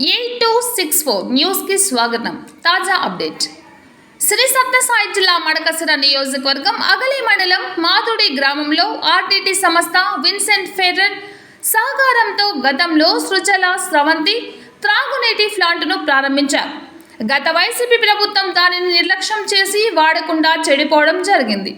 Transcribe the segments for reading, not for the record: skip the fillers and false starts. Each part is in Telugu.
8264 న్యూస్ కి స్వాగతం. తాజా అప్డేట్. శ్రీ సత్యసాయి జిల్లా మడకసిర నియోజకవర్గం అగలి మండలం మాతుడి గ్రామంలో ఆర్టీటీ సంస్థ విన్సెంట్ ఫెర్రర్ సహకారంతో గతంలో సృజల స్రవంతి త్రాగునీటి ప్లాంట్ను ప్రారంభించారు. గత వైసీపీ ప్రభుత్వం దానిని నిర్లక్ష్యం చేసి వాడకుండా చెడిపోవడం జరిగింది.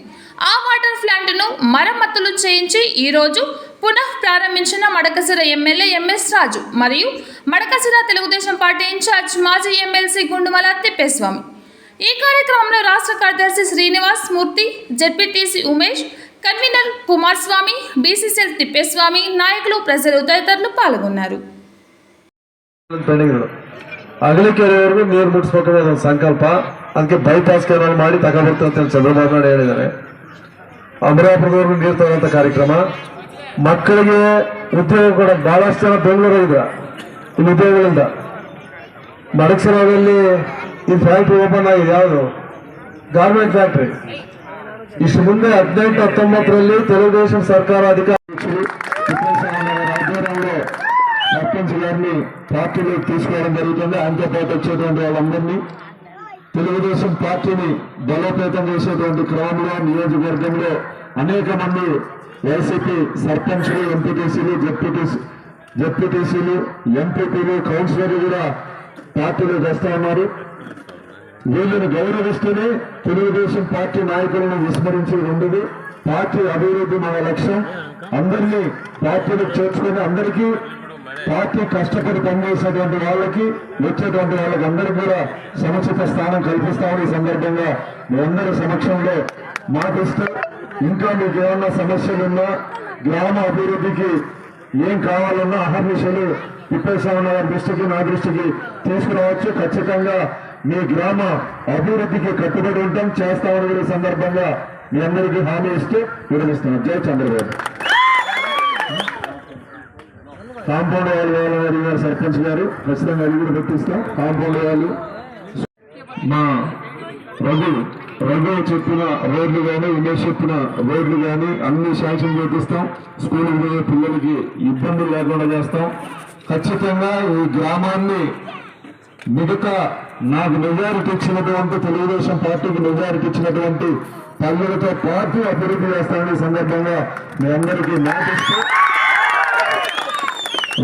ఆ వాటర్ ప్లాంట్ను మరమ్మతులు చేయించి ఈరోజు పునః ప్రారంభించిన మడకసిర ఎమ్మెల్యే ఎంఎస్ రాజు మరియు మడకసిర తెలుగుదేశం పార్టీ ఇన్ఛార్జ్ మాజీ ఎమ్మెల్సీ గుండుమల తిప్పేస్వామి. ఈ కార్యక్రమంలో రాష్ట్ర కార్యదర్శి Srinivas Murthy, ZPTC Umesh, convener Kumaraswamy, BCCL Thippeswamy, నాయకులు, ప్రజలు తదితరులు పాల్గొన్నారు. ಅಗಲಿಕೆರೆಯವರೆಗೂ ನೀರು ಮುಟ್ಟಿಸ್ಬೇಕನ್ನೋದು ಒಂದು ಸಂಕಲ್ಪ. ಅದಕ್ಕೆ ಬೈಪಾಸ್ ಕೆನಾಲ್ ಮಾಡಿ ತಗೊಬರ್ತಾರೆ ಅಂತ ಚಂದ್ರಬಾಬು ನಾಯ್ಡು ಹೇಳಿದ್ದಾರೆ. ಅಮರಾಪುರದವರೆಗೂ ನೀರು ತಗೊಳ್ಳೋಂಥ ಕಾರ್ಯಕ್ರಮ. ಮಕ್ಕಳಿಗೆ ಉದ್ಯೋಗ ಕೂಡ ಬಹಳಷ್ಟು ಜನ ಬೆಂಗಳೂರು ಇದ್ರ ಇಲ್ಲಿ ಉದ್ಯೋಗಗಳಿಂದ ಮಡಕಸಿರದಲ್ಲಿ ಈ ಫ್ಯಾಕ್ಟ್ರಿ ಓಪನ್ ಆಗಿದೆ. ಯಾವುದು ಗಾರ್ಮೆಂಟ್ ಫ್ಯಾಕ್ಟ್ರಿ. ಇಷ್ಟು ಮುಂದೆ 18-19 తెలుగుదేశం ಸರ್ಕಾರ అధికారులు సర్పంచ్ గారిని పార్టీలోకి తీసుకోవడం జరుగుతుంది. ఆయనతో పాటు వచ్చేటువంటి వాళ్ళందరినీ తెలుగుదేశం పార్టీని బలోపేతం చేసేటువంటి క్రమంలో నియోజకవర్గంలో అనేక మంది వైసీపీ సర్పంచ్లు, ఎంపీటీసీలు, జెడ్పీటీసీలు, ఎంపీపీలు, కౌన్సిలర్లు కూడా పార్టీలోకి వస్తా ఉన్నారు. వీళ్ళని గౌరవిస్తూనే తెలుగుదేశం పార్టీ నాయకులను విస్మరించి ఉండదు. పార్టీ అభివృద్ధి మన లక్ష్యం. అందరినీ పార్టీలకు చేర్చుకుని అందరికీ పార్టీ కష్టపడి పనిచేసేటువంటి వాళ్ళకి వచ్చేటువంటి వాళ్ళకి అందరికీ కూడా సముచిత స్థానం కల్పిస్తామని ఈ సందర్భంగా మీ అందరి సమక్షంలో మాటిస్తూ, ఇంకా మీకు ఏమన్నా సమస్యలున్నా గ్రామ అభివృద్ధికి ఏం కావాలన్నా అహర్నిశలు తిప్పేసామన్న వారి దృష్టికి, నా దృష్టికి తీసుకురావచ్చు. ఖచ్చితంగా మీ గ్రామ అభివృద్ధికి కట్టుబడి ఉంటాం, చేస్తామని కూడా సందర్భంగా మీ అందరికీ హామీ ఇస్తూ విరమిస్తున్నాం. జై చంద్రబాబు. కాంపౌండ్ వాళ్ళు వేయాలని అడిగారు సర్పంచ్ గారు. ఖచ్చితంగా అది కూడా పెట్టిస్తాం. కాంపౌండ్ వాళ్ళు మా రఘు చెప్పిన రోడ్లు కానీ, ఉమేష్ చెప్పిన రోడ్లు కానీ అన్ని శాంక్షన్ చేపిస్తాం. స్కూల్కి పోయే పిల్లలకి ఇబ్బందులు లేకుండా చేస్తాం. ఖచ్చితంగా ఈ గ్రామాన్ని మిగతా నాకు మెజారిటీ ఇచ్చినటువంటి తెలుగుదేశం పార్టీకి మెజారిటీ ఇచ్చినటువంటి పల్లెలతో పాటు అభివృద్ధి చేస్తామని సందర్భంగా మీ అందరికీ మాటిస్తూ,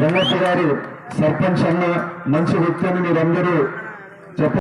రంగప్ప గారు సర్పంచ్ అన్న మంచి వ్యక్తి అని మీరందరూ చెప్ప